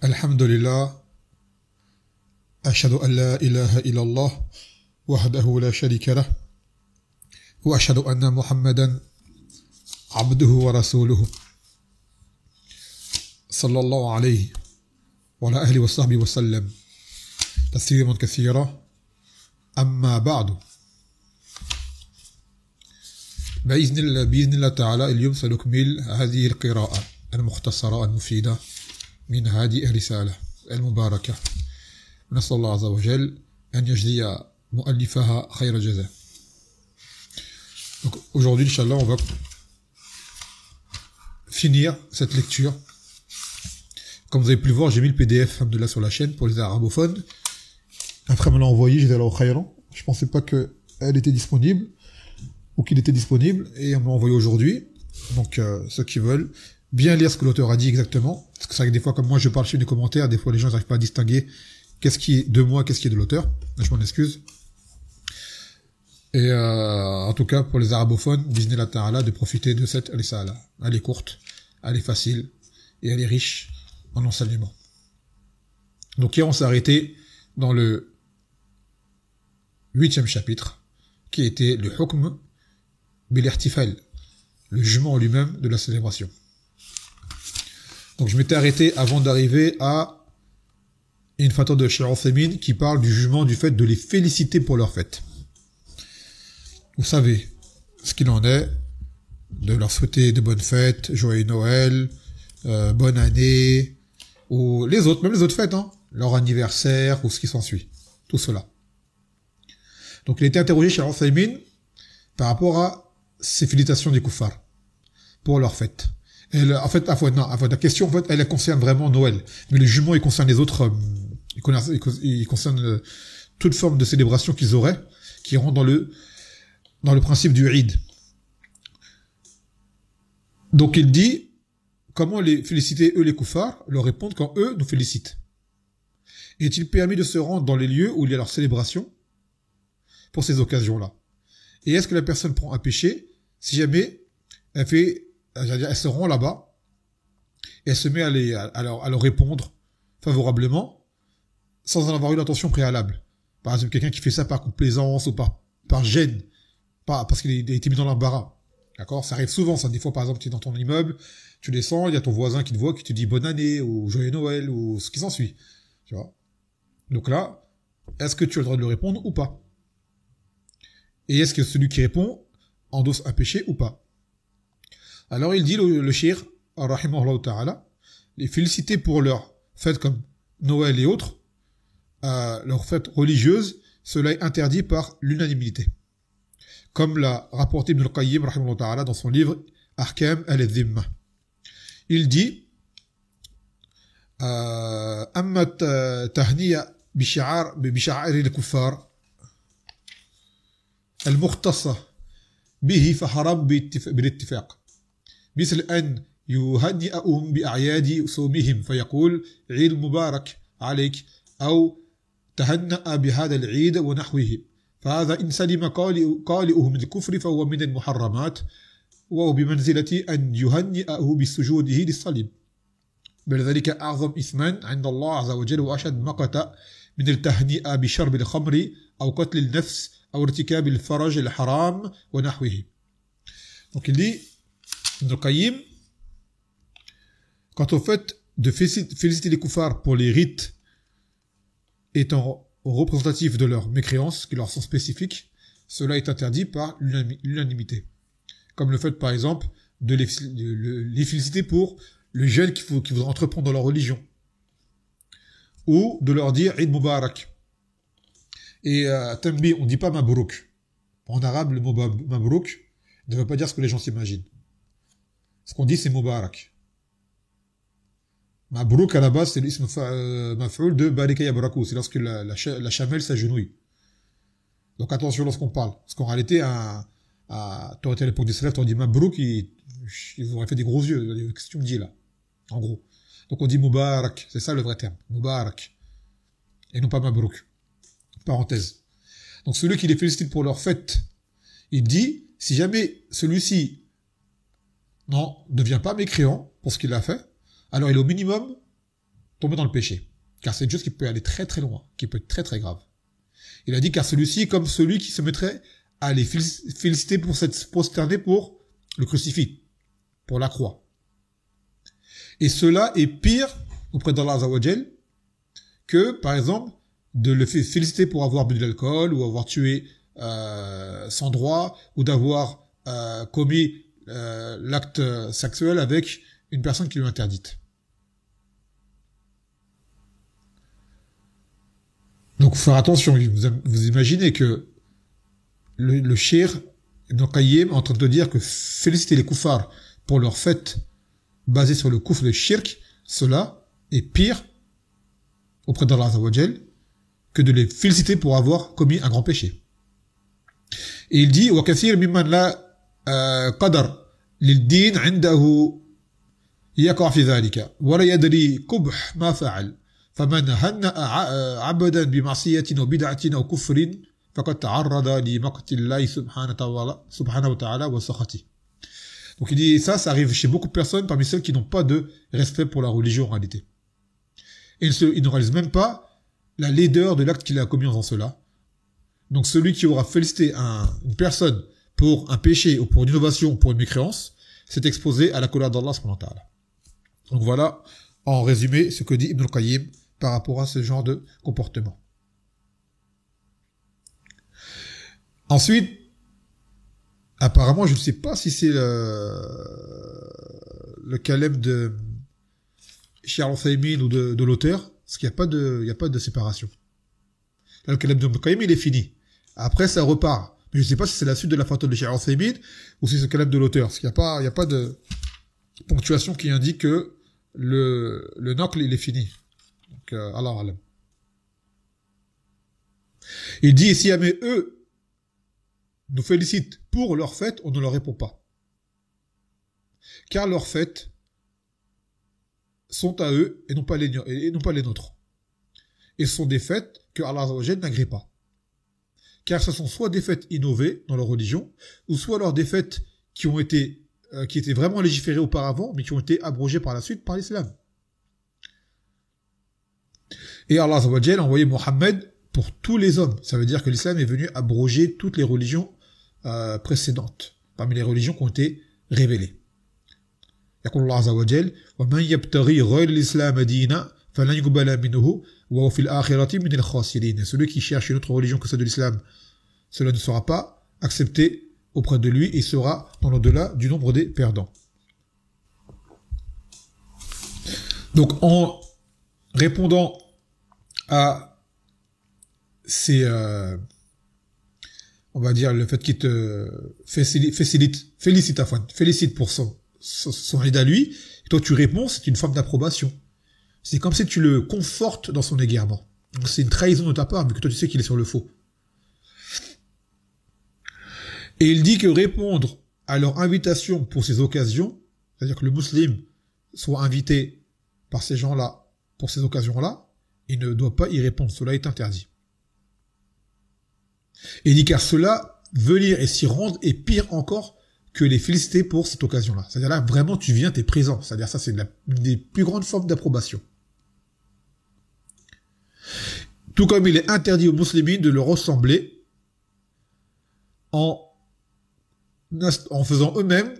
Alhamdulillah, ashhadu an la ilaha illallah, wahdahu la sharika lah, wa ashhadu anna Muhammadan abduhu wa rasuluhu, sallallahu alayhi wa ala ahli wa sahbihi wa sallam, tasliman kathira, amma ba'du. بإذن الله تعالى اليوم سنكمل هذه القراءة المختصرة المفيدة من هذه الرسالة المباركة. نسأل الله عز وجل أن يجزي مؤلفها خير الجزاء. Donc aujourd'hui, Inch'Allah, on va finir cette lecture. Comme vous avez pu le voir, j'ai mis le PDF alhamdoulilah sur la chaîne pour les arabophones. Un frère me l'a envoyé, je vais là au khayran. Je pensais pas qu'elle était disponible ou qu'il était disponible, et on m'a envoyé aujourd'hui. Donc ceux qui veulent bien lire ce que l'auteur a dit exactement, parce que c'est vrai que des fois, comme moi je parle chez les commentaires, des fois les gens n'arrivent pas à distinguer qu'est-ce qui est de moi, qu'est-ce qui est de l'auteur. Je m'en excuse. Et en tout cas pour les arabophones, bismillah ta'ala, de profiter de cette risala. Elle est courte, elle est facile et elle est riche en enseignement. Donc hier on s'est arrêté dans le 8e chapitre, qui était le hukm bil-ihtifal, le jugement en lui-même de la célébration. Donc je m'étais arrêté avant d'arriver à une fatwa de Cheikh Othaymin qui parle du jugement du fait de les féliciter pour leur fête. Vous savez ce qu'il en est, de leur souhaiter de bonnes fêtes, joyeux Noël, bonne année, ou les autres, même les autres fêtes, leur anniversaire, ou ce qui s'ensuit. Tout cela. Donc il a été interrogé Cheikh Othaymin par rapport à ces félicitations des kuffars pour leur fête. Et en fait, la question, en fait, elle concerne vraiment Noël. Mais le jugement, il concerne les autres, il concerne toute forme de célébration qu'ils auraient, qui rentrent dans le principe du Eid. Donc il dit, comment les féliciter, eux, les kuffars, leur répondre quand eux nous félicitent. Est-il permis de se rendre dans les lieux où il y a leur célébration pour ces occasions-là? Et est-ce que la personne prend un péché si jamais elle se rend là-bas et elle se met à leur répondre favorablement sans en avoir eu l'intention préalable? Par exemple, quelqu'un qui fait ça par complaisance ou par gêne, pas parce qu'il a été mis dans l'embarras. D'accord? Ça arrive souvent, ça. Des fois, par exemple, tu es dans ton immeuble, tu descends, il y a ton voisin qui te voit, qui te dit bonne année ou joyeux Noël ou ce qui s'ensuit. Tu vois? Donc là, est-ce que tu as le droit de le répondre ou pas? Et est-ce que celui qui répond endosse un péché ou pas? Alors il dit, le cheikh, rahimahullah ta'ala, les féliciter pour leurs fêtes comme Noël et autres, leurs fêtes religieuses, cela est interdit par l'unanimité. Comme l'a rapporté Ibn al-Qayyim, rahimahullah ta'ala, dans son livre Ahkam al-Dhimma. Il dit, Amma tahniya bisha'ari al-kuffar, المختصة به فحرام بالاتفاق مثل أن يهنئهم بأعياد صومهم فيقول عيد مبارك عليك أو تهنأ بهذا العيد ونحوه فهذا إن سلم قالئه من الكفر فهو من المحرمات وهو بمنزلة أن يهنئه بسجوده للصليب بل ذلك أعظم إثما عند الله عز وجل وأشد مقتا من التهنئة بشرب الخمر أو قتل النفس أو ارتكاب الفرج الحرام ونحوه. Donc il dit, Ibn al-Qayyim, quant au fait de féliciter les kuffars pour les rites étant représentatifs de leur mécréance, qui leur sont spécifiques, cela est interdit par l'unanimité. Comme le fait, par exemple, de les féliciter pour le jeûne qui vont entreprendre dans leur religion. Ou de leur dire Eid Mubarak. Et Tambi, on dit pas Mabrouk. En arabe, le mot Mabrouk ne veut pas dire ce que les gens s'imaginent. Ce qu'on dit, c'est Mubarak. Mabrouk, à la base, c'est l'ism maf'ul de Barika Yabrakou. C'est lorsque la chamelle s'agenouille. Donc attention lorsqu'on parle. Parce qu'en réalité, toi, à l'époque des salafs, on dit Mabrouk, ils auraient fait des gros yeux. Qu'est-ce que tu me dis là? En gros. Donc on dit Mubarak. C'est ça le vrai terme. Mubarak. Et non pas Mabrouk. Parenthèse. Donc celui qui les félicite pour leur fête, il dit, si jamais celui-ci ne devient pas mécréant pour ce qu'il a fait, alors il est au minimum tomber dans le péché. Car c'est une chose qui peut aller très très loin, qui peut être très très grave. Il a dit car celui-ci est comme celui qui se mettrait à les féliciter pour s'être prosterné pour le crucifix, pour la croix. Et cela est pire auprès d'Allah Azza wa Jal que, par exemple, de le féliciter pour avoir bu de l'alcool ou avoir tué sans droit ou d'avoir commis l'acte sexuel avec une personne qui lui est interdite. Donc, faut faire attention. Vous imaginez que le shir Ibn Qayyim est en train de dire que féliciter les koufars pour leur fête basée sur le koufr, le shirk, cela est pire auprès d'Allah Azza wa Jal que de les féliciter pour avoir commis un grand péché. Et il dit وَكَثِيرٌ مِمَّنْ لَا قَدَرْ لِلدِّينِ عِنْدَهُ يقع في ذلك ولا يدري قبح ما فعل فمن هنأ عبدا بمعصية أو بدعة أو كفر فقد تعرض لمقت الله سبحانه وتعالى وسخطه. Donc il dit ça arrive chez beaucoup de personnes parmi celles qui n'ont pas de respect pour la religion en réalité. Et ils ne réalisent même pas la laideur de l'acte qu'il a commis en faisant cela. Donc celui qui aura félicité une personne pour un péché ou pour une innovation ou pour une mécréance s'est exposé à la colère d'Allah subhanahu wa ta'ala. Donc voilà, en résumé, ce que dit Ibn al-Qayyim par rapport à ce genre de comportement. Ensuite, apparemment, je ne sais pas si c'est le calem de Cheikh Al-Uthaymin ou de l'auteur, parce qu'il n'y a pas de séparation. Là, le calem de Ibn al-Qayyim, il est fini. Après, ça repart. Mais je ne sais pas si c'est la suite de la fatwa de Cheikh Al-Uthaymin ou si c'est le calem de l'auteur, parce qu'il n'y a pas de ponctuation qui indique que le naql, il est fini. Donc, Allah alam. Il dit, si jamais eux nous félicitent pour leur fête, on ne leur répond pas. Car leurs fêtes sont à eux et non pas les nôtres. Et ce sont des fêtes que Allah Azza wa Jalla n'agrée pas. Car ce sont soit des fêtes innovées dans leur religion, ou soit leurs des fêtes qui étaient vraiment légiférées auparavant, mais qui ont été abrogées par la suite par l'islam. Et Allah Azza wa Jalla a envoyé Mohammed pour tous les hommes. Ça veut dire que l'islam est venu abroger toutes les religions précédentes, parmi les religions qui ont été révélées. يقول الله عز وجل ومن يبتغي غير الإسلام دينا فلن يقبل منه وهو في الآخرة من الخاسرين. Celui qui cherche une autre religion que celle de l'islam, cela ne sera pas accepté auprès de lui et sera dans l'au-delà du nombre des perdants. Donc en répondant à ces on va dire le fait qu'il te félicite pour son aide à lui, et toi tu réponds, c'est une forme d'approbation. C'est comme si tu le confortes dans son égarement. Donc c'est une trahison de ta part, mais que toi tu sais qu'il est sur le faux. Et il dit que répondre à leur invitation pour ces occasions, c'est-à-dire que le musulman soit invité par ces gens-là, pour ces occasions-là, il ne doit pas y répondre, cela est interdit. Et il dit car cela, venir et s'y rendre est pire encore que les féliciter pour cette occasion-là. C'est-à-dire là, vraiment, tu viens, t'es présent. C'est-à-dire ça, c'est une des plus grandes formes d'approbation. Tout comme il est interdit aux musulmans de leur ressembler en faisant eux-mêmes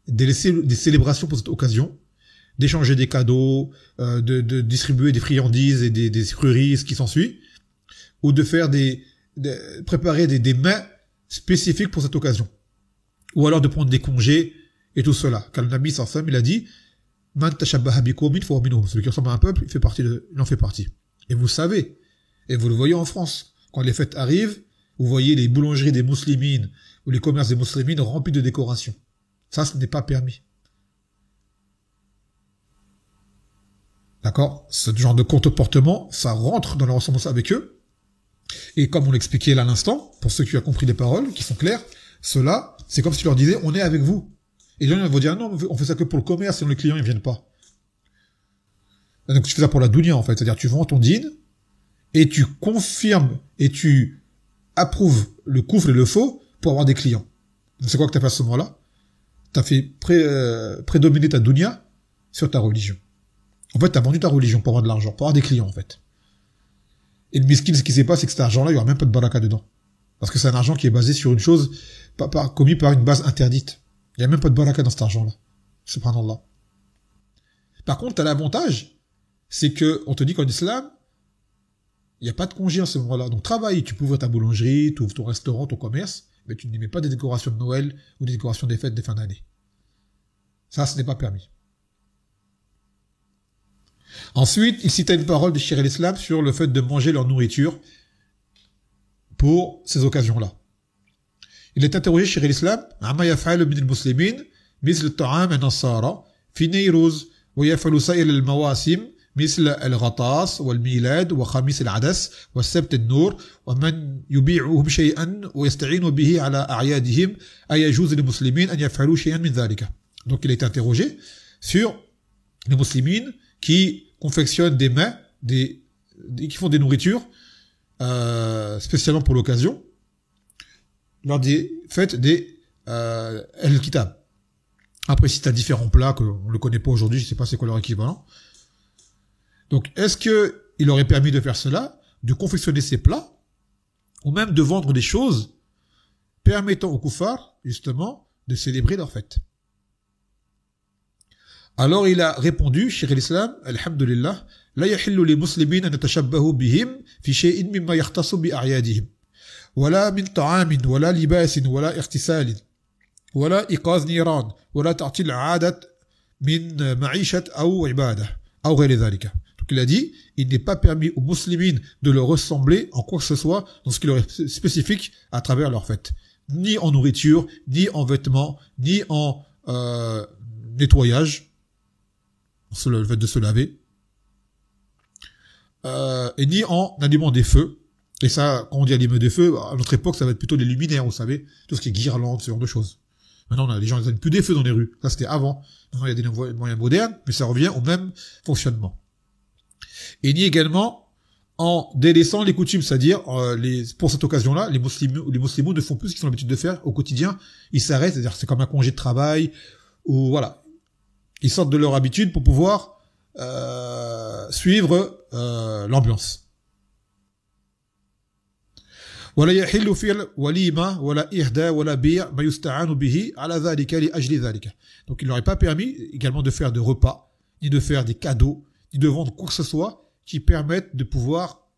des célébrations pour cette occasion, d'échanger des cadeaux, de distribuer des friandises et des sucreries, ce qui s'ensuit, ou de faire préparer des mets spécifiques pour cette occasion. Ou alors de prendre des congés et tout cela. Car le Nabi sallallahu alayhi wa sallam, il a dit Man tashabbaha biqawmin fahuwa minhum. Celui qui ressemble à un peuple, il en fait partie. Et vous savez, et vous le voyez en France, quand les fêtes arrivent, vous voyez les boulangeries des muslimines ou les commerces des muslimines remplis de décorations. Ça, ce n'est pas permis. D'accord? Ce genre de comportement, ça rentre dans la ressemblance avec eux. Et comme on l'expliquait là à l'instant, pour ceux qui ont compris les paroles, qui sont claires, cela, c'est comme si tu leur disais, on est avec vous. Et les gens vont dire, non, on fait ça que pour le commerce, sinon les clients, ils viennent pas. Donc tu fais ça pour la dunya, en fait. C'est-à-dire, tu vends ton dîne, et tu confirmes, et tu approuves le koufr et le faux pour avoir des clients. Donc c'est quoi que tu as fait à ce moment-là? Tu as fait prédominer ta dunya sur ta religion. En fait, t'as vendu ta religion pour avoir de l'argent, pour avoir des clients, en fait. Et le miskin, ce qui s'est passé, c'est que cet argent-là, il y aura même pas de baraka dedans. Parce que c'est un argent qui est basé sur une chose, commis par une base interdite. Il y a même pas de baraka dans cet argent-là. Subhanallah. Par contre, t'as l'avantage, c'est que, on te dit qu'en islam, il n'y a pas de congé en ce moment-là. Donc, travaille, tu peux ouvrir ta boulangerie, tu ouvres ton restaurant, ton commerce, mais tu n'y mets pas des décorations de Noël ou des décorations des fêtes des fins d'année. Ça, ce n'est pas permis. Ensuite, il cita une parole de Cheikh al-Islam sur le fait de manger leur nourriture pour ces occasions-là. Il est interrogé, Cheikh al-Islam, Amma yaf'alu min al-muslimin, misl al-ta'am an-nasara, fi Nayrouz, wa yaf'alu sa'il al-mawasim, مثل الغطاس والميلاد وخميس العدس والسبت النور ومن يبيعهم شيئا ويستعين به على أعيادهم أيجوز للمسلمين أن يفعلوا شيئا من ذلك. Donc il a été interrogé sur les musulmans qui confectionnent des mets, qui font des nourritures spécialement pour l'occasion lors des fêtes des Al-Kitab. Après, si tu as différents plats qu'on ne le connaît pas aujourd'hui, je ne sais pas c'est quoi leur équivalent. Donc, est-ce que il aurait permis de faire cela, de confectionner ces plats, ou même de vendre des choses permettant aux koufars, justement, de célébrer leur fête? Alors, il a répondu, Cheikh al-Islam, alhamdulillah, la yahillu li muslimin an yatashabbahu bihim fi shay'in mimma yahtassu bi a'yadihim. Wala min ta'amin, wala libasin, wala irtisalin, wala iqaz niran, wala ta'til 'adat min ma'ishat aw ibadah, aw ghayri dhalika. Il a dit, il n'est pas permis aux musulmans de leur ressembler en quoi que ce soit dans ce qui leur est spécifique à travers leur fête. Ni en nourriture, ni en vêtements, ni en nettoyage, le fait de se laver, et ni en allumant des feux. Et ça, quand on dit allumer des feux, à notre époque, ça va être plutôt des luminaires, vous savez, tout ce qui est guirlande, ce genre de choses. Maintenant, les gens n'allument plus des feux dans les rues. Ça, c'était avant. Maintenant, il y a des moyens modernes, mais ça revient au même fonctionnement. Et ni également en délaissant les coutumes, c'est-à-dire pour cette occasion-là, les musulmans ne font plus ce qu'ils ont l'habitude de faire au quotidien. Ils s'arrêtent, c'est-à-dire c'est comme un congé de travail, ou voilà, ils sortent de leur habitude pour pouvoir suivre l'ambiance. ولا يحل في الوليمة ولا إهداء ولا بيع ما يستعان به على ذلك لأجل ذلك. Donc il n'aurait pas permis également de faire de repas, ni de faire des cadeaux, ni de vendre quoi que ce soit qui permettent de pouvoir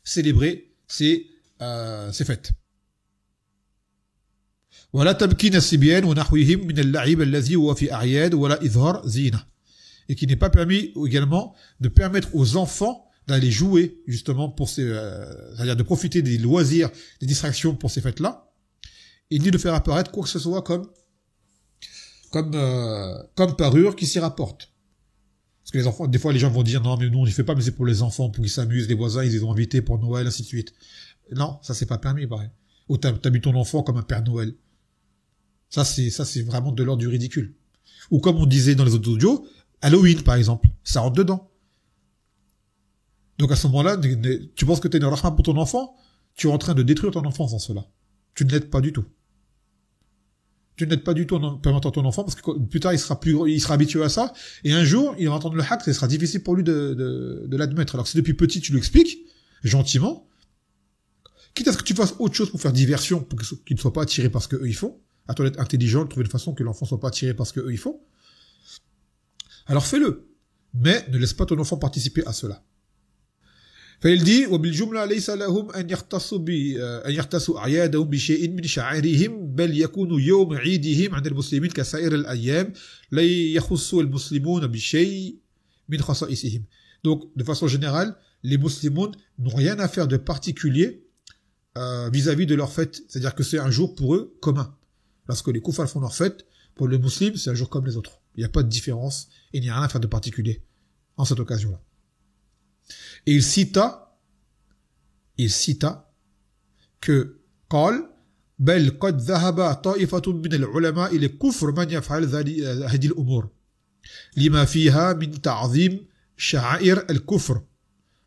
célébrer ces fêtes. ولا تمكين الصبيان ونحوهم من اللعب الذي هو في أعياد ولا إظهار زينة. Et qui n'est pas permis également de permettre aux enfants d'aller jouer justement pour c'est-à-dire de profiter des loisirs, des distractions pour ces fêtes-là, et ni de faire apparaître quoi que ce soit comme parure qui s'y rapporte. Parce que les enfants, des fois les gens vont dire non mais nous on n'y fait pas, mais c'est pour les enfants, pour qu'ils s'amusent, les voisins ils les ont invités pour Noël, ainsi de suite. Non, ça c'est pas permis, pareil. Ou t'as mis ton enfant comme un Père Noël. Ça c'est vraiment de l'ordre du ridicule. Ou comme on disait dans les autres audios, Halloween par exemple, ça rentre dedans. Donc à ce moment-là, tu penses que tu es une rahma pour ton enfant, tu es en train de détruire ton enfance en cela. Tu ne l'aides pas du tout. Tu ne l'aides pas du tout en permettant ton enfant, parce que plus tard il sera habitué à ça, et un jour il va entendre le haqq, et ce sera difficile pour lui de l'admettre. Alors que si depuis petit tu lui expliques, gentiment, quitte à ce que tu fasses autre chose pour faire diversion, pour qu'il ne soit pas attiré par ce qu'eux ils font, à toi d'être intelligent, de trouver une façon que l'enfant ne soit pas attiré par ce qu'eux ils font, alors fais-le. Mais ne laisse pas ton enfant participer à cela. فil dit وبالجملة ليس لهم أن يختصوا أعيادهم بشيء من شعائرهم بل يكون يوم عيدهم عند المسلمين كسائر الأيام لا يخص المسلمون بشيء من خصائصهم. Donc de façon générale, les musulmans n'ont rien à faire de particulier vis-à-vis de leur fête, c'est-à-dire que c'est un jour pour eux commun. Lorsque les koufars font leur fête, pour les musulmans c'est un jour comme les autres. Il n'y a pas de différence et il n'y a rien à faire de particulier en cette occasion-là. Et il cita que قال بل قد ذهب طائفة من العلماء إلى كفر من يفعل هذه الأمور لما فيها من تعظيم شعائر الكفر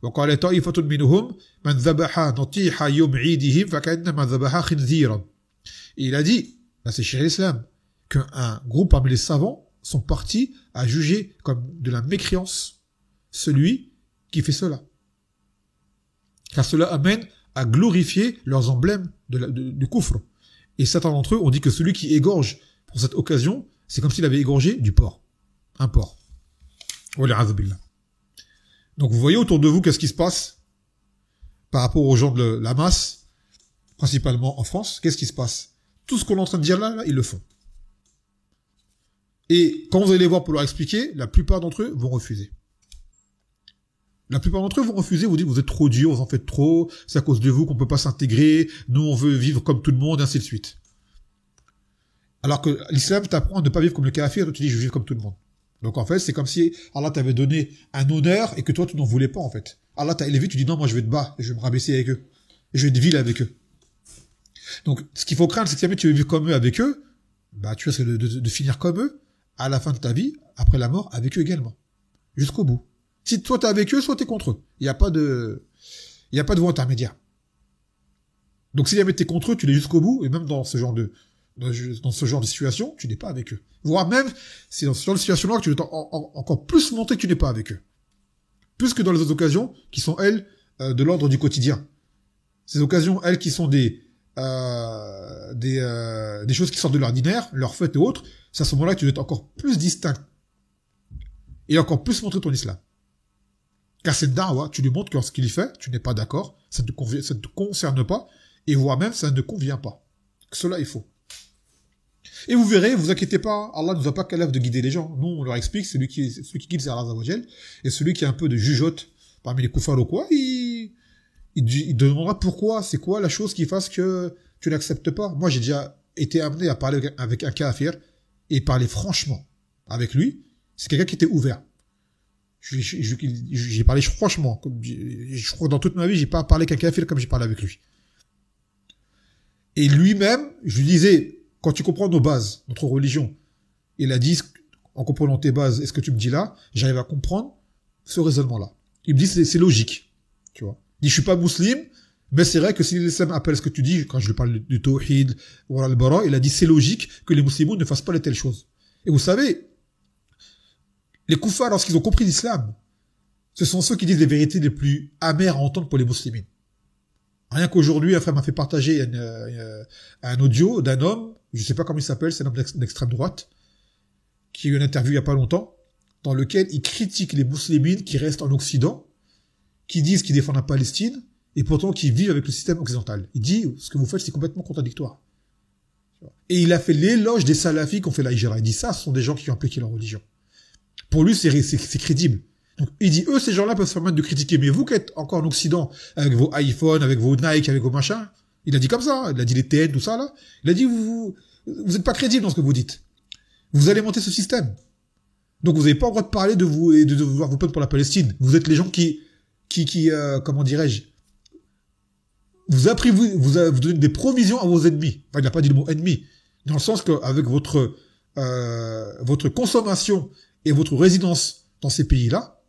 وقال طائفة منهم من ذبح نطيح يوم عيدهم فكأنما ذبح خنزيرا. Il a dit, là c'est Cheikh l'Islam, qu'un groupe parmi les savants sont partis à juger comme de la mécréance celui qui fait cela. Car cela amène à glorifier leurs emblèmes du coufre. Et certains d'entre eux ont dit que celui qui égorge pour cette occasion, c'est comme s'il avait égorgé du porc. Un porc. Donc vous voyez autour de vous qu'est-ce qui se passe par rapport aux gens de la masse, principalement en France, qu'est-ce qui se passe? Tout ce qu'on est en train de dire là, ils le font. Et quand vous allez les voir pour leur expliquer, la plupart d'entre eux vont refuser. La plupart d'entre eux vont refuser, vous dites vous êtes trop dur, vous en faites trop, c'est à cause de vous qu'on peut pas s'intégrer, nous on veut vivre comme tout le monde, et ainsi de suite. Alors que l'islam t'apprend à ne pas vivre comme le kafir, toi tu dis je veux vivre comme tout le monde. Donc en fait, c'est comme si Allah t'avait donné un honneur et que toi tu n'en voulais pas en fait. Allah t'a élevé, tu dis non, moi je vais te bas, je vais me rabaisser avec eux. Et je vais être vil avec eux. Donc ce qu'il faut craindre, c'est que si jamais tu veux vivre comme eux avec eux, bah tu risques de finir comme eux, à la fin de ta vie, après la mort, avec eux également. Jusqu'au bout. Si toi t'es avec eux, soit t'es contre eux. Il n'y a pas de voie intermédiaire. Donc si jamais t'es contre eux, tu l'es jusqu'au bout, et même dans ce genre de situation, tu n'es pas avec eux. Voire même, c'est dans ce genre de situation-là que tu dois encore plus montrer que tu n'es pas avec eux. Plus que dans les autres occasions, qui sont, elles, de l'ordre du quotidien. Ces occasions, elles, qui sont des choses qui sortent de l'ordinaire, leurs fêtes et autres, c'est à ce moment-là que tu dois être encore plus distinct. Et encore plus montrer ton islam. Car cette da'wa, tu lui montres que ce qu'il fait, tu n'es pas d'accord, ça ne te concerne pas, et voire même, ça ne convient pas. Cela est faux. Et vous verrez, vous inquiétez pas, Allah ne nous a pas qu'à l'œuvre de guider les gens. Nous, on leur explique, celui qui guide, c'est Allah Azza et celui qui a un peu de jugeote parmi les koufars ou quoi, il demandera pourquoi, c'est quoi la chose qui fasse que tu n'acceptes pas. Moi, j'ai déjà été amené à parler avec un kafir, et parler franchement avec lui. C'est quelqu'un qui était ouvert. J'ai parlé franchement. Je crois que dans toute ma vie, j'ai pas parlé avec un kafir comme j'ai parlé avec lui. Et lui-même, je lui disais, quand tu comprends nos bases, notre religion, il a dit, en comprenant tes bases, est-ce que tu me dis là, j'arrive à comprendre ce raisonnement-là. Il me dit, c'est logique. Tu vois. Il dit, je suis pas musulman, mais c'est vrai que si l'islam appelle ce que tu dis, quand je lui parle du tawhid, ou al-bara, il a dit, c'est logique que les musulmans ne fassent pas de telles choses. Et vous savez, les koufars, lorsqu'ils ont compris l'islam, ce sont ceux qui disent les vérités les plus amères à entendre pour les musulmans. Rien qu'aujourd'hui, un frère m'a fait partager un audio d'un homme, je sais pas comment il s'appelle, c'est un homme d'extrême droite, qui a eu une interview il y a pas longtemps, dans lequel il critique les musulmans qui restent en Occident, qui disent qu'ils défendent la Palestine, et pourtant qui vivent avec le système occidental. Il dit, ce que vous faites, c'est complètement contradictoire. Et il a fait l'éloge des salafis qui ont fait la hijra. Il dit ça, ce sont des gens qui ont appliqué leur religion. Pour lui, c'est crédible. Donc, il dit, eux, ces gens-là peuvent se permettre de critiquer, mais vous qui êtes encore en Occident, avec vos iPhones, avec vos Nike, avec vos machins, il a dit comme ça, il a dit les TN, tout ça, là, il a dit, vous êtes pas crédible dans ce que vous dites. Vous allez monter ce système. Donc, vous n'avez pas le droit de parler de vous et de vouloir vous plaindre pour la Palestine. Vous êtes les gens qui comment dirais-je, vous donnez des provisions à vos ennemis. Enfin, il n'a pas dit le mot ennemi. Dans le sens qu'avec votre consommation et votre résidence dans ces pays-là,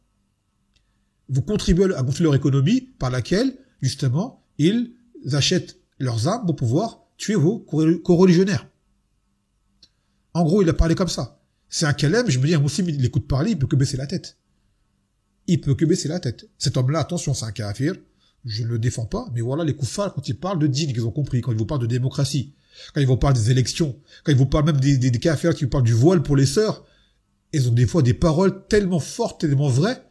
vous contribuez à gonfler leur économie par laquelle, justement, ils achètent leurs armes pour pouvoir tuer vos coreligionnaires. En gros, il a parlé comme ça. C'est un kalem, je me dis, un musulman, il écoute parler, il peut que baisser la tête. Il peut que baisser la tête. Cet homme-là, attention, c'est un kafir, je ne le défends pas, mais voilà, les koufars, quand ils parlent de dîn, qu'ils ont compris, quand ils vous parlent de démocratie, quand ils vous parlent des élections, quand ils vous parlent même des kafirs qui vous parlent du voile pour les sœurs, ils ont des fois des paroles tellement fortes, tellement vraies,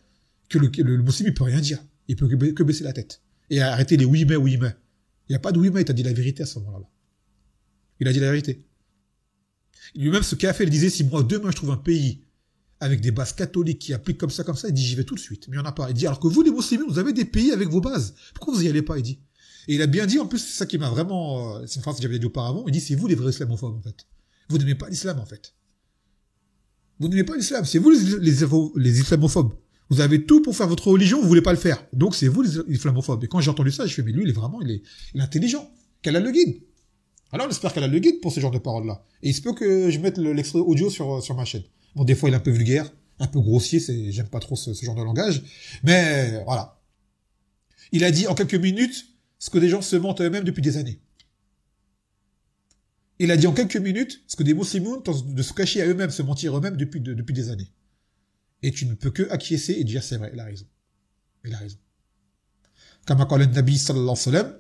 que le musulman, il peut rien dire. Il peut que baisser la tête. Et arrêter les oui mais. Il n'y a pas de oui mais, il t'a dit la vérité à ce moment-là. Il a dit la vérité. Lui-même, ce kafir, il disait, si moi, demain, je trouve un pays avec des bases catholiques qui appliquent comme ça, il dit, j'y vais tout de suite. Mais il n'y en a pas. Il dit, alors que vous, les musulmans, vous avez des pays avec vos bases. Pourquoi vous y allez pas, il dit. Et il a bien dit, en plus, c'est ça qui m'a vraiment, c'est une phrase que j'avais dit auparavant, il dit, c'est vous les vrais islamophobes, en fait. Vous n'aimez pas l'islam, en fait. Vous n'aimez pas l'islam. C'est vous les islamophobes. Vous avez tout pour faire votre religion, vous voulez pas le faire. Donc, c'est vous les islamophobes. Et quand j'ai entendu ça, je fais, mais lui, il est intelligent. Qu'Allah le guide. Alors, j'espère qu'Allah le guide pour ce genre de paroles-là. Et il se peut que je mette l'extrait audio sur ma chaîne. Bon, des fois, il est un peu vulgaire, un peu grossier, j'aime pas trop ce genre de langage. Mais, voilà. Il a dit en quelques minutes ce que des gens se mentent eux-mêmes depuis des années. Il a dit en quelques minutes ce que des musulmans tentent de se cacher à eux-mêmes, se mentir eux-mêmes depuis des années. Et tu ne peux que acquiescer et dire c'est vrai, il a raison. Il a raison. Comme a dit le Nabi sallallahu alayhi wa sallam,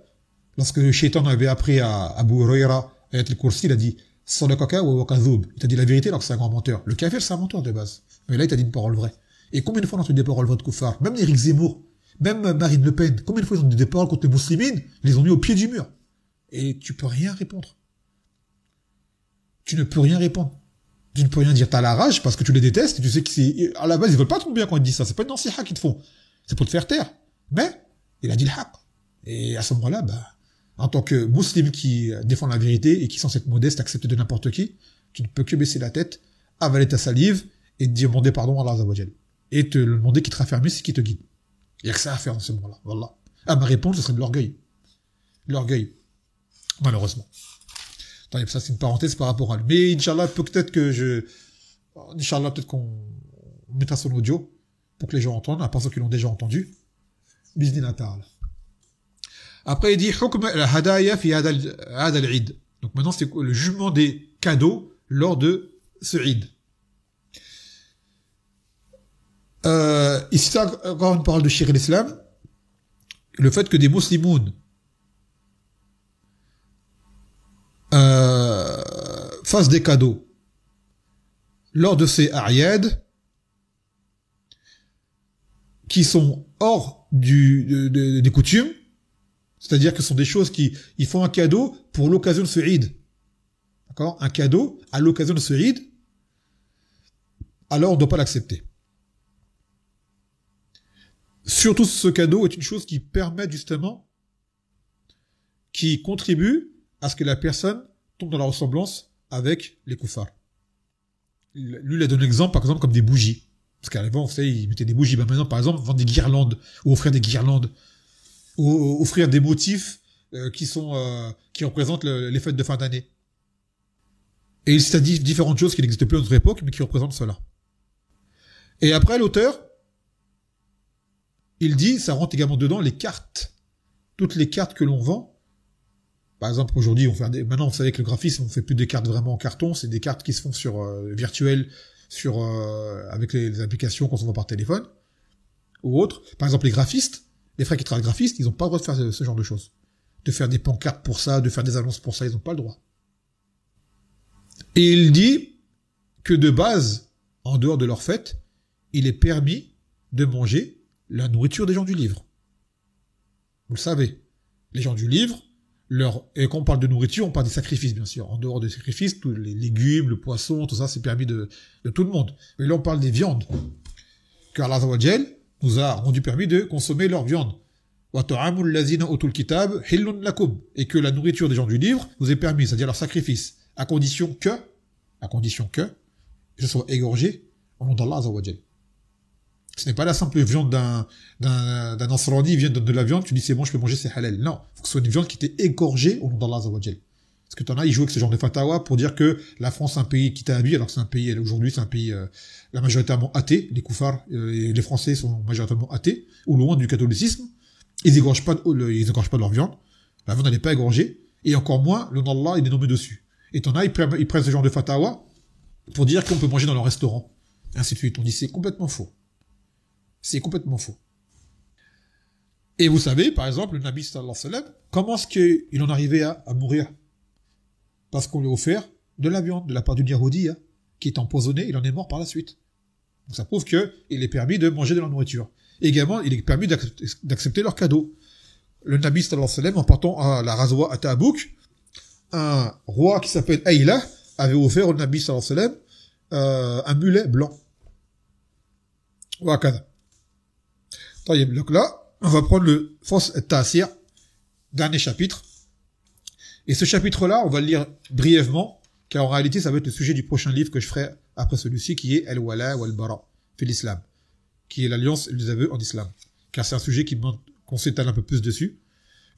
lorsque le shaitan avait appris à Abu Huraira Ayat al-Kursi, il a dit Sadaqaka wa kadhub. Il t'a dit la vérité alors que c'est un grand menteur. Le kafir, c'est un menteur de base. Mais là, il t'a dit une parole vraie. Et combien de fois on a entendu des paroles vraies de kuffar? Même Éric Zemmour, même Marine Le Pen, combien de fois ils ont dit des paroles contre les musulmans? Ils les ont mis au pied du mur. Et tu peux rien répondre. Tu ne peux rien répondre. Tu ne peux rien dire. T'as la rage parce que tu les détestes et tu sais que c'est, à la base, ils veulent pas ton bien quand ils disent ça. C'est pas une nasiha qu'ils te font. C'est pour te faire taire. Mais, il a dit le haq. Et à ce moment-là, en tant que musulman qui défend la vérité et qui est censé être modeste, accepter de n'importe qui, tu ne peux que baisser la tête, avaler ta salive et demander pardon à Allah Azza wa Jal. Et te demander qui te raffermit, c'est qui te guide. Il n'y a que ça à faire en ce moment-là. Wallah. Ma réponse, ce serait de l'orgueil. L'orgueil. Malheureusement. Attends, ça, c'est une parenthèse par rapport à lui. Mais, Inch'Allah, peut-être qu'on mettra son audio pour que les gens entendent, à part ceux qui l'ont déjà entendu. Bismillah ta'ala. Après, il dit, hukm al-hadaya fi hada al-Eid. Donc maintenant, c'est le jugement des cadeaux lors de ce Eid. Ici, encore une parole de Cheikh l'Islam. Le fait que des musulmans fassent des cadeaux lors de ces Ariad qui sont hors des coutumes, c'est-à-dire que ce sont des choses ils font un cadeau pour l'occasion de ce Eid. D'accord? Un cadeau à l'occasion de ce Eid, alors on ne doit pas l'accepter. Surtout ce cadeau est une chose qui permet justement, qui contribue à ce que la personne tombe dans la ressemblance avec les kuffars. Lui, il a donné un exemple, par exemple, comme des bougies. Parce qu'avant, vous savez, ils mettaient des bougies. Maintenant, par exemple, vendre des guirlandes, ou offrir des guirlandes, ou offrir des motifs qui représentent les fêtes de fin d'année. Et il s'est dit différentes choses qui n'existaient plus à notre époque, mais qui représentent cela. Et après, l'auteur, il dit, ça rentre également dedans les cartes. Toutes les cartes que l'on vend. Par exemple, aujourd'hui, maintenant, vous savez que le graphisme, on fait plus des cartes vraiment en carton, c'est des cartes qui se font sur virtuelles, avec les applications qu'on s'envoie par téléphone, ou autres. Par exemple, les graphistes, les frères qui travaillent graphistes, ils n'ont pas le droit de faire ce genre de choses. De faire des pancartes pour ça, de faire des annonces pour ça, ils n'ont pas le droit. Et il dit que de base, en dehors de leur fête, il est permis de manger la nourriture des gens du livre. Vous le savez. Les gens du livre, et quand on parle de nourriture, on parle des sacrifices, bien sûr. En dehors des sacrifices, tous les légumes, le poisson, tout ça, c'est permis de tout le monde. Mais là, on parle des viandes. Car Allah Azza wa Jal nous a rendu permis de consommer leur viande. Et que la nourriture des gens du livre nous est permise, c'est-à-dire leur sacrifice, à condition que je sois égorgé au nom d'Allah Azza wa Jal. Ce n'est pas la simple viande d'un Nasrani, il vient de donner de la viande, tu dis c'est bon, je peux manger, c'est halal. Non, il faut que ce soit une viande qui était égorgée au nom d'Allah Azza wa Jal. Parce que t'en as, ils jouent avec ce genre de fatawa pour dire que la France est un pays qui t'habille, alors que c'est un pays, aujourd'hui, c'est un pays la majoritairement athée. Les koufars et les Français sont majoritairement athées, ou loin du catholicisme. Ils égorgent pas de leur viande. La viande, elle n'est pas égorgée. Et encore moins, le nom d'Allah, il est nommé dessus. Et t'en as, ils prennent ce genre de fatawa pour dire qu'on peut manger dans leur restaurant. Et ainsi de suite. On dit c'est complètement faux. C'est complètement faux. Et vous savez, par exemple, le Nabi sallallahu alayhi wa sallam, comment est-ce qu'il en arrivait à mourir? Parce qu'on lui a offert de la viande, de la part d'une Yahoudi, qui est empoisonnée, il en est mort par la suite. Donc ça prouve qu'il est permis de manger de la nourriture. Et également, il est permis d'accepter leurs cadeaux. Le Nabi sallallahu alayhi wa sallam, en partant à la Razwa à Tabouk, un roi qui s'appelle Aïla avait offert au Nabi sallallahu alayhi wa sallam un mulet blanc. Wakada. Donc là, on va prendre le Fos Ta'asir, dernier chapitre. Et ce chapitre-là, on va le lire brièvement, car en réalité, ça va être le sujet du prochain livre que je ferai après celui-ci, Al-Wala wal-Bara, fi l'Islam, qui est l'alliance et les aveux en islam. Car c'est un sujet qu'on s'étale un peu plus dessus.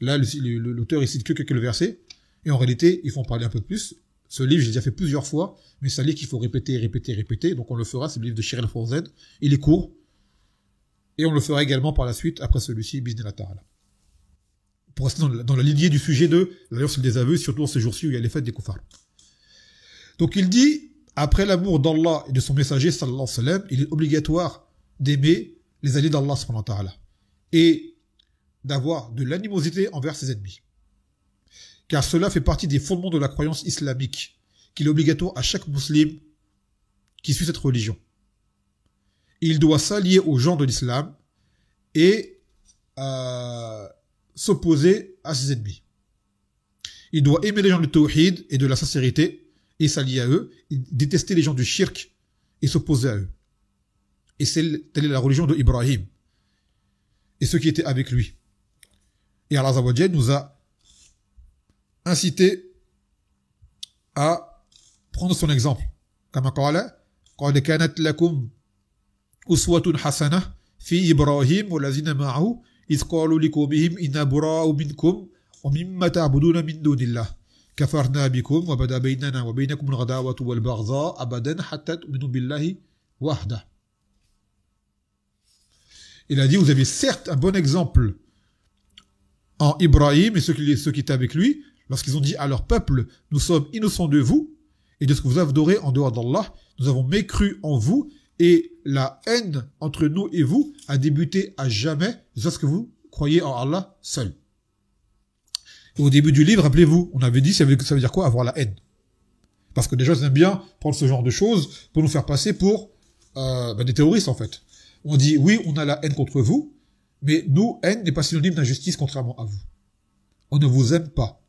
Là, l'auteur, il cite que quelques versets, et en réalité, il faut en parler un peu plus. Ce livre, j'ai déjà fait plusieurs fois, mais c'est un livre qu'il faut répéter, donc on le fera, c'est le livre de Cheikh al-Fawzan. Il est court, et on le fera également par la suite, après celui-ci, Bismillah ta'ala. Pour rester dans la lignée du sujet de l'alliance des aveux, surtout dans ces jours-ci où il y a les fêtes des koufars. Donc il dit, après l'amour d'Allah et de son messager, sallallahu alayhi wa sallam, il est obligatoire d'aimer les alliés d'Allah, subhanahu wa ta'ala, et d'avoir de l'animosité envers ses ennemis. Car cela fait partie des fondements de la croyance islamique, qu'il est obligatoire à chaque musulman qui suit cette religion. Il doit s'allier aux gens de l'islam et s'opposer à ses ennemis. Il doit aimer les gens du tawhid et de la sincérité et s'allier à eux, et détester les gens du shirk et s'opposer à eux. Et telle est la religion de Ibrahim et ceux qui étaient avec lui. Et Allah Azza wa Jalla nous a incité à prendre son exemple. Comme qala qad kanat lakum uswatun hasanah fi Ibrahim walazina ma'ahu إذ قالوا لقومهم إنا براء منكم ومما تعبدون من دون الله كفرنا بكم وبدا بيننا وبينكم العداوة والبغضاء أبدا حتى تؤمنوا بالله وحده. Il a dit, vous avez certes un bon exemple en Ibrahim et ceux qui étaient avec lui, lorsqu'ils ont dit à leur peuple, nous sommes innocents de vous et de ce que vous adorez en dehors d'Allah, nous avons mécru en vous et la haine entre nous et vous a débuté à jamais jusqu'à ce que vous croyez en Allah seul. Et au début du livre, rappelez-vous, on avait dit ça veut dire quoi avoir la haine. Parce que déjà, ils aiment bien prendre ce genre de choses pour nous faire passer pour des terroristes en fait. On dit oui, on a la haine contre vous, mais nous, haine n'est pas synonyme d'injustice contrairement à vous. On ne vous aime pas.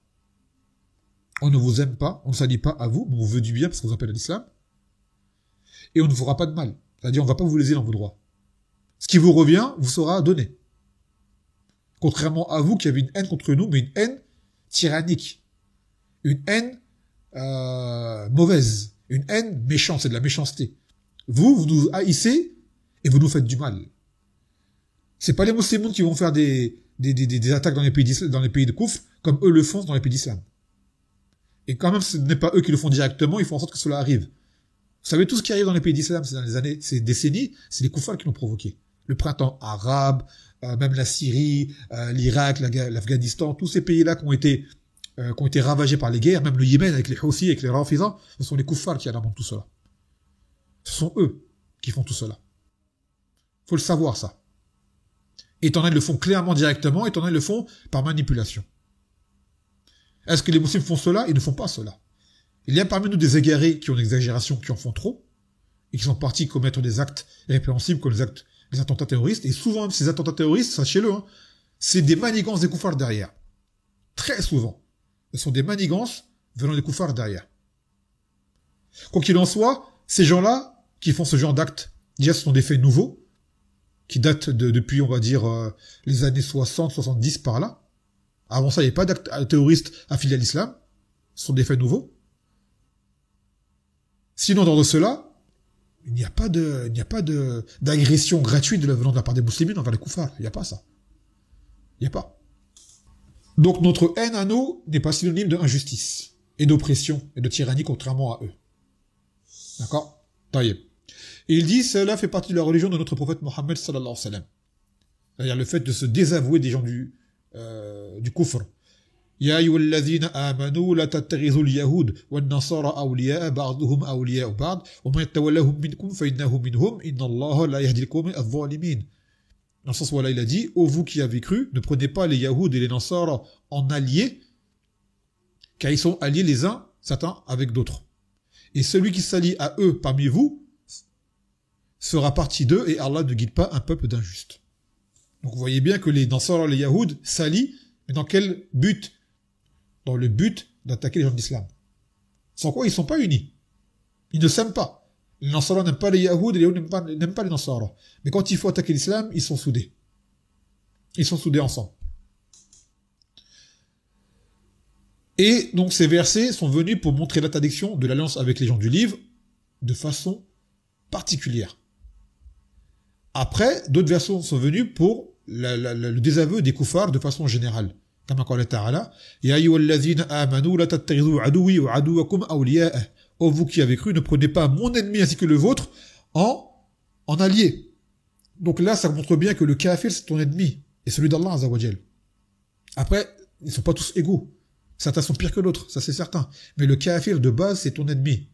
On ne vous aime pas, on ne s'allie pas à vous, mais on veut du bien parce qu'on vous appelle à l'islam. Et on ne vous fera pas de mal. C'est-à-dire, on ne va pas vous léser dans vos droits. Ce qui vous revient, vous sera donné. Contrairement à vous qui avez une haine contre nous, mais une haine tyrannique. Une haine mauvaise. Une haine méchante, c'est de la méchanceté. Vous nous haïssez et vous nous faites du mal. C'est pas les musulmans qui vont faire des attaques dans les pays de Koufr, comme eux le font dans les pays d'islam. Et quand même, ce n'est pas eux qui le font directement, ils font en sorte que cela arrive. Vous savez, tout ce qui arrive dans les pays d'islam ces décennies, c'est les koufars qui l'ont provoqué. Le printemps arabe, même la Syrie, l'Irak, l'Afghanistan, tous ces pays-là qui ont été ravagés par les guerres, même le Yémen avec les Houthis, avec les Rafidhas, ce sont les koufars qui alimentent tout cela. Ce sont eux qui font tout cela. Faut le savoir, ça. Et t'en as, ils le font clairement directement, et t'en as, ils le font par manipulation. Est-ce que les musulmans font cela? Ils ne font pas cela. Il y a parmi nous des égarés qui ont une exagération, qui en font trop, et qui sont partis commettre des actes répréhensibles comme les attentats terroristes. Et souvent, ces attentats terroristes, sachez-le, hein, c'est des manigances des koufars derrière. Très souvent. Ce sont des manigances venant des koufars derrière. Quoi qu'il en soit, ces gens-là, qui font ce genre d'actes, déjà, ce sont des faits nouveaux, qui datent depuis, on va dire, les années 60, 70 par là. Avant ça, il n'y avait pas d'actes terroristes affiliés à l'islam. Ce sont des faits nouveaux. Sinon, dans de cela, il n'y a pas d'agression gratuite venant de la part des musulmans envers les koufars. Il n'y a pas ça. Il n'y a pas. Donc, notre haine à nous n'est pas synonyme d'injustice et d'oppression et de tyrannie contrairement à eux. D'accord? Taïeb. Et il dit, cela fait partie de la religion de notre prophète Mohammed sallallahu alayhi wa sallam. C'est-à-dire le fait de se désavouer des gens du kufr. يا أيها الذين آمنوا لا تتخذوا اليهود والنصارى أولياء بعضهم أولياء بعض ومن يتولهم منكم فإنه منهم إن الله لا يهدي القوم الظالمين. Dans le sens où là il a dit, ô vous qui avez cru, ne prenez pas les Yahoud et les Nasara en alliés, car ils sont alliés les uns, certains, avec d'autres. Et celui qui s'allie à eux parmi vous fera partie d'eux et Allah ne guide pas un peuple d'injustes. Donc vous voyez bien que les Nasara et les Yahoud s'allient, mais dans quel but? Dans le but d'attaquer les gens d'islam. Sans quoi ils ne sont pas unis. Ils ne s'aiment pas. Les Nasara n'aiment pas les Yahoud et les Yahoud n'aiment pas les Nasara. Mais quand il faut attaquer l'islam, ils sont soudés. Ils sont soudés ensemble. Et donc ces versets sont venus pour montrer l'interdiction de l'alliance avec les gens du livre de façon particulière. Après, d'autres versets sont venus pour le désaveu des koufars de façon générale. Comme قال تعالى يا أيها الذين آمنوا لا تتخذوا عدوي وعدوكم أولياء. Ô vous qui avez cru, ne prenez pas mon ennemi ainsi que le vôtre en allié. Donc là, ça montre bien que le kafir c'est ton ennemi et celui d'Allah Azza wa Jal. Après, ils sont pas tous égaux. Certains sont pires que d'autres, ça c'est certain. Mais le kafir de base c'est ton ennemi.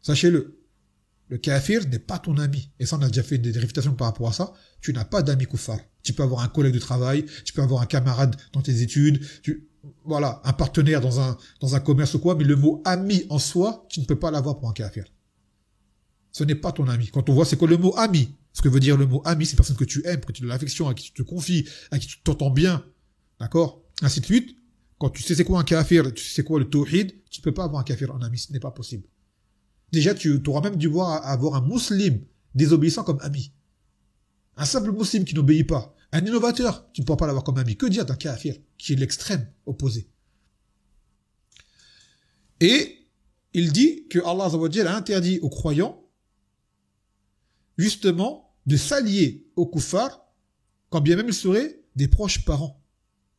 Sachez-le. Le kafir n'est pas ton ami. Et ça, on a déjà fait des réfutations par rapport à ça. Tu n'as pas d'amis kuffar. Tu peux avoir un collègue de travail, tu peux avoir un camarade dans tes études, voilà, un partenaire dans un commerce ou quoi, mais le mot ami en soi, tu ne peux pas l'avoir pour un kafir. Ce n'est pas ton ami. Quand on voit c'est quoi le mot ami, ce que veut dire le mot ami, c'est une personne que tu aimes, que tu as de l'affection, à qui tu te confies, à qui tu t'entends bien. D'accord? Ainsi de suite. Quand tu sais c'est quoi un kafir, tu sais c'est quoi le tawhid, tu ne peux pas avoir un kafir en ami, ce n'est pas possible. Déjà, tu auras même dû voir avoir un musulman désobéissant comme ami. Un simple musulman qui n'obéit pas. Un innovateur, tu ne pourras pas l'avoir comme ami. Que dire d'un kafir, qui est l'extrême opposé? Et il dit que Allah Azza wa Jalla a interdit aux croyants, justement, de s'allier aux kuffars, quand bien même ils seraient des proches parents.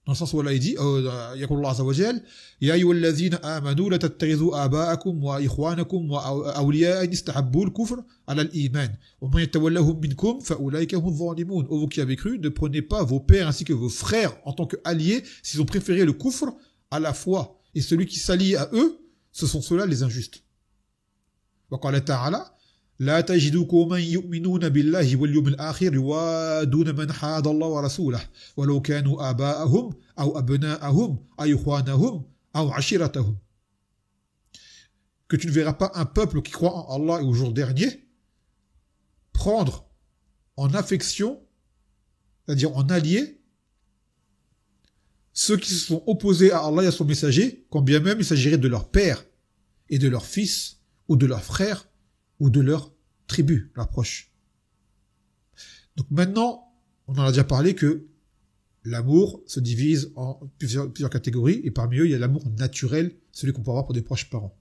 Dans le sens où Allah dit, يقول الله عز وجل يا أيها الذين آمنوا لا تتخذوا آباءكم وإخوانكم وأولياء إن استحبوا الكفر على الإيمان ومن يتولهم منكم فأولئك هم الظالمون. Ô vous qui avez cru, ne prenez pas vos pères ainsi que vos frères en tant qu'alliés s'ils ont préféré le kufr à la foi. Et celui qui s'allie à eux, ce sont ceux-là les injustes. وقال تعالى لا تجد قوما يؤمنون بالله واليوم الآخر يوادون من حاد الله ورسوله ولو كانوا آباءهم أو أبناءهم أو إخوانهم أو عشيرتهم. Que tu ne verras pas un peuple qui croit en Allah et au jour dernier prendre en affection, c'est-à-dire en allié, ceux qui se sont opposés à Allah et à son messager, quand bien même il s'agirait de leur père et de leur fils ou de leur frère ou de leur tribu, leurs proches. Donc maintenant, on en a déjà parlé que l'amour se divise en plusieurs catégories, et parmi eux, il y a l'amour naturel, celui qu'on peut avoir pour des proches parents.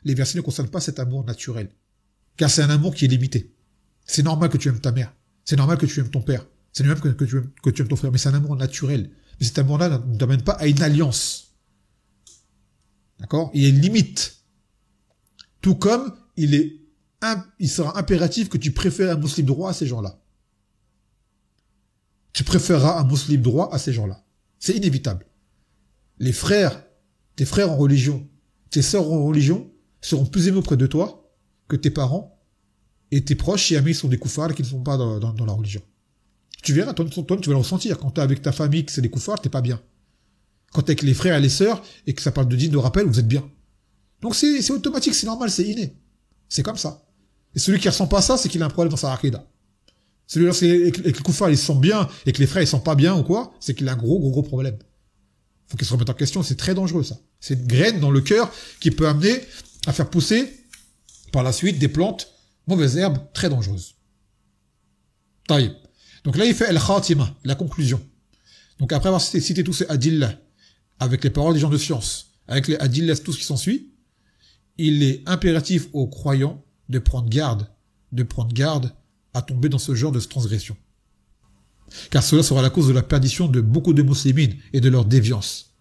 Les versets ne concernent pas cet amour naturel, car c'est un amour qui est limité. C'est normal que tu aimes ta mère, c'est normal que tu aimes ton père, c'est normal que tu aimes ton frère, mais c'est un amour naturel. Mais cet amour-là ne t'amène pas à une alliance. D'accord? Il y a une limite. Tout comme il sera impératif que tu préfères un musulman droit à ces gens-là. Tu préféreras un musulman droit à ces gens-là. C'est inévitable. Tes frères en religion, tes sœurs en religion seront plus aimés auprès de toi que tes parents et tes proches et amis sont des koufars qui ne sont pas dans la religion. Tu verras, toi, tu vas le ressentir. Quand t'es avec ta famille, que c'est des koufars, t'es pas bien. Quand t'es avec les frères et les sœurs et que ça parle de dîne, de rappel, vous êtes bien. Donc c'est automatique, c'est normal, c'est inné. C'est comme ça. Et celui qui ressent pas ça, c'est qu'il a un problème dans sa aqida. Celui-là, et que les koufars, ils se sentent bien, et que les frères, ils se sentent pas bien ou quoi, c'est qu'il a un gros problème. Faut qu'il se remette en question, c'est très dangereux, ça. C'est une graine dans le cœur qui peut amener à faire pousser, par la suite, des plantes, mauvaises herbes, très dangereuses. Taïb. Donc là, il fait al-khatima, la conclusion. Donc après avoir cité tous ces adillah, avec les paroles des gens de science, avec les adillah, tout ce qui s'ensuit, il est impératif aux croyants de prendre garde à tomber dans ce genre de transgression. Car cela sera la cause de la perdition de beaucoup de musulmans et de leur déviance.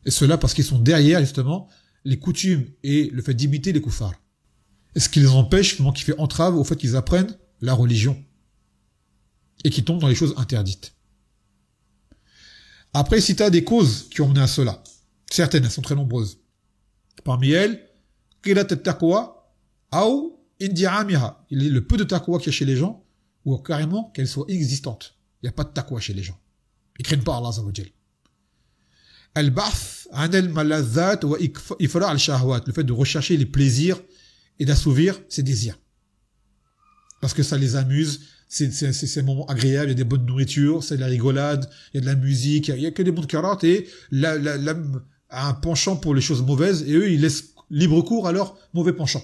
Et cela parce qu'ils sont derrière, justement, les coutumes et le fait d'imiter les koufars. Et ce qui les empêche, justement, qui fait entrave au fait qu'ils apprennent la religion. Et qui tombent dans les choses interdites. Après, si tu as des causes qui ont mené à cela, certaines, elles sont très nombreuses. Parmi elles, qilat at-taqwa, ou indi'amiha. Il est le peu de taqwa qu'il y a chez les gens, ou carrément qu'elle soit inexistante. Il n'y a pas de taqwa chez les gens. Ils craignent pas Allah Azza wa Jal. Al-ba'th an al-malazat wa ifra' al-shahwat. Le fait de rechercher les plaisirs et d'assouvir ses désirs. Parce que ça les amuse, c'est un moment agréable, il y a des bonnes nourritures, c'est de la rigolade, il y a de la musique, il y a que des munkarat et l'âme a un penchant pour les choses mauvaises et eux, ils laissent libre cours à leur mauvais penchant.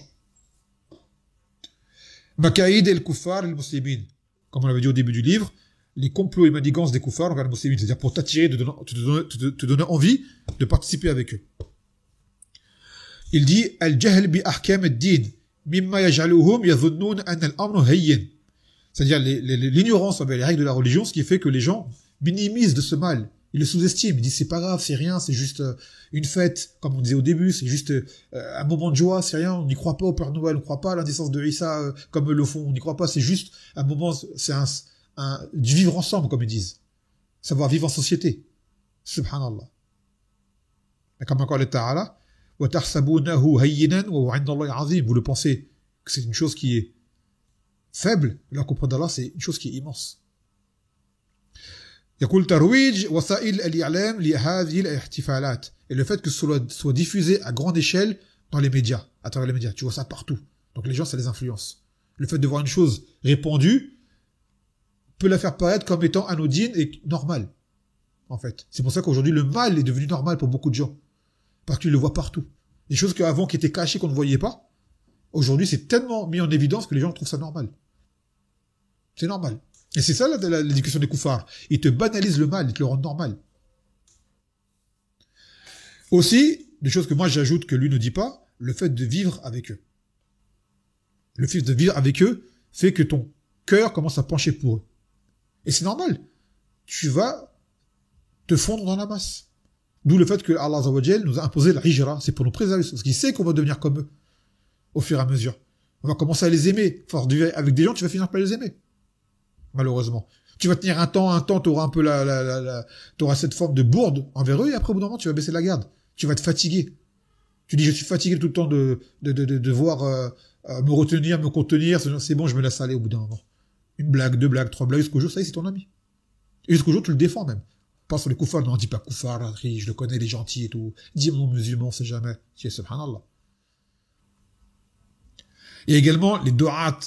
Makaïd el kuffar el muslimin. Comme on l'avait dit au début du livre, les complots et manigances des kuffars envers les musulmans, c'est-à-dire pour t'attirer, te donner envie de participer avec eux. Il dit al-jahl bi ahkam ad-din mimma yaj'aluhum yadhunnun anna al-amru hayyin. C'est-à-dire l'ignorance envers les règles de la religion, ce qui fait que les gens minimisent de ce mal. Ils le sous-estiment. Ils disent c'est pas grave, c'est rien, c'est juste une fête, comme on disait au début, c'est juste un moment de joie, c'est rien. On n'y croit pas au Père Noël, on ne croit pas à la naissance de Issa comme eux le font. On n'y croit pas, c'est juste un moment, c'est du vivre ensemble, comme ils disent. Savoir vivre en société. Subhanallah. Et comme encore le Ta'ala, وَتَحْسَبُونَهُ هَيِّنًا وَهُوَ عِندَ اللَّهِ عَظِيمٌ. Vous le pensez que c'est une chose qui est faible, alors qu'auprès d'Allah, c'est une chose qui est immense. يقول ترويج وسائل الإعلام لهذه الاحتفالات. Et le fait que ce soit diffusé à grande échelle dans les médias, à travers les médias, tu vois ça partout. Donc les gens, ça les influence. Le fait de voir une chose répandue peut la faire paraître comme étant anodine et normale, en fait. C'est pour ça qu'aujourd'hui, le mal est devenu normal pour beaucoup de gens. Parce qu'ils le voient partout. Des choses qu'avant qui étaient cachées, qu'on ne voyait pas, aujourd'hui, c'est tellement mis en évidence que les gens trouvent ça normal. C'est normal. Et c'est ça l'éducation des koufars. Ils te banalisent le mal, ils te le rendent normal. Aussi, des choses que moi j'ajoute que lui ne dit pas, le fait de vivre avec eux. Le fait de vivre avec eux fait que ton cœur commence à pencher pour eux. Et c'est normal. Tu vas te fondre dans la masse. D'où le fait que Allah Azza wa Jal nous a imposé la hijra. C'est pour nous préserver. Parce qu'il sait qu'on va devenir comme eux. Au fur et à mesure. On va commencer à les aimer. Avec des gens, tu vas finir par les aimer. Malheureusement. Tu vas tenir un temps, tu auras un peu t'auras cette forme de bourde envers eux, et après, au bout d'un moment, tu vas baisser la garde. Tu vas te fatiguer. Tu dis, je suis fatigué tout le temps de devoir me retenir, me contenir. C'est bon, je me laisse aller au bout d'un moment. Une blague, 2 blagues, 3 blagues, jusqu'au jour, ça y est, c'est ton ami. Et jusqu'au jour, tu le défends même. Pas sur les koufars, non, dis pas koufar, je le connais, il est gentil et tout. Dis mon musulman, on sait jamais. Tu es subhanallah. Et également, les du'at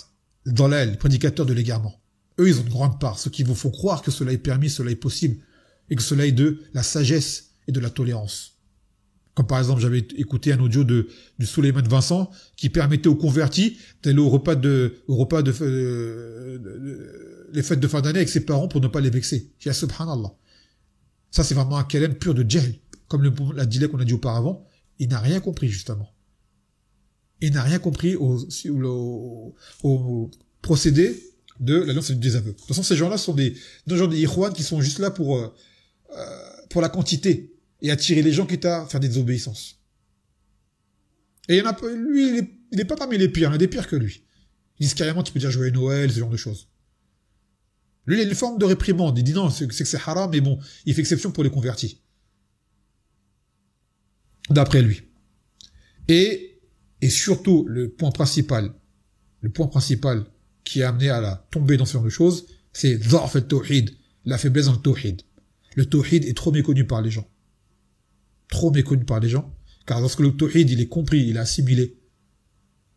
dalal, les prédicateurs de l'égarement. Eux, ils ont une grande part. Ceux qui vous font croire que cela est permis, cela est possible. Et que cela est de la sagesse et de la tolérance. Comme par exemple, j'avais écouté un audio du Souleymane Vincent qui permettait aux convertis d'aller au repas les fêtes de fin d'année avec ses parents pour ne pas les vexer. J'ai dit, subhanallah. Ça, c'est vraiment un kalem pur de jahl. Comme la dilek qu'on a dit auparavant. Il n'a rien compris, justement. Il n'a rien compris au procédé de l'alliance des aveux. De toute façon, ces gens-là sont des gens des ikhwan qui sont juste là pour la quantité et attirer les gens qui à faire des désobéissances. Et il y en a pas, lui, il est pas parmi les pires, il y en a des pires que lui. Ils disent carrément, tu peux dire joyeux Noël, ce genre de choses. Lui, il a une forme de réprimande. Il dit non, c'est que c'est haram, mais bon, il fait exception pour les convertis. D'après lui. Et surtout, le point principal qui a amené à la tomber dans ce genre de choses, c'est dha'f al-tawhid, la faiblesse dans le tawhid. Le tawhid est trop méconnu par les gens. Trop méconnu par les gens. Car lorsque le tawhid, il est compris, il est assimilé,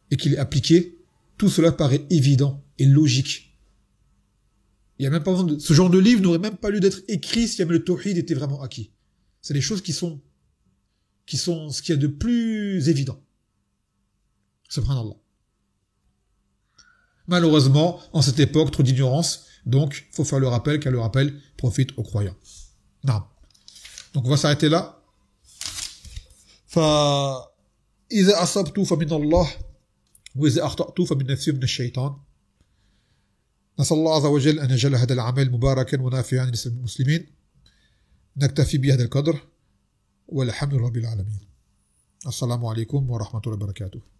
et qu'il est appliqué, tout cela paraît évident et logique. Il y a même pas besoin de, ce genre de livre n'aurait même pas lieu d'être écrit si jamais le tawhid était vraiment acquis. C'est des choses qui sont ce qu'il y a de plus évident. Subhanallah. Malheureusement, en cette époque, trop d'ignorance, donc, faut faire le rappel, car le rappel profite aux croyants. Non. Donc, on va s'arrêter là. فإذا أصبت فمن الله وإذا أخطأت فمن نفسي ومن الشيطان. نسأل الله عز وجل أن يجعل هذا العمل مباركا ونافعا للمسلمين. نكتفي بهذا القدر والحمد لله رب العالمين. السلام عليكم ورحمة الله وبركاته.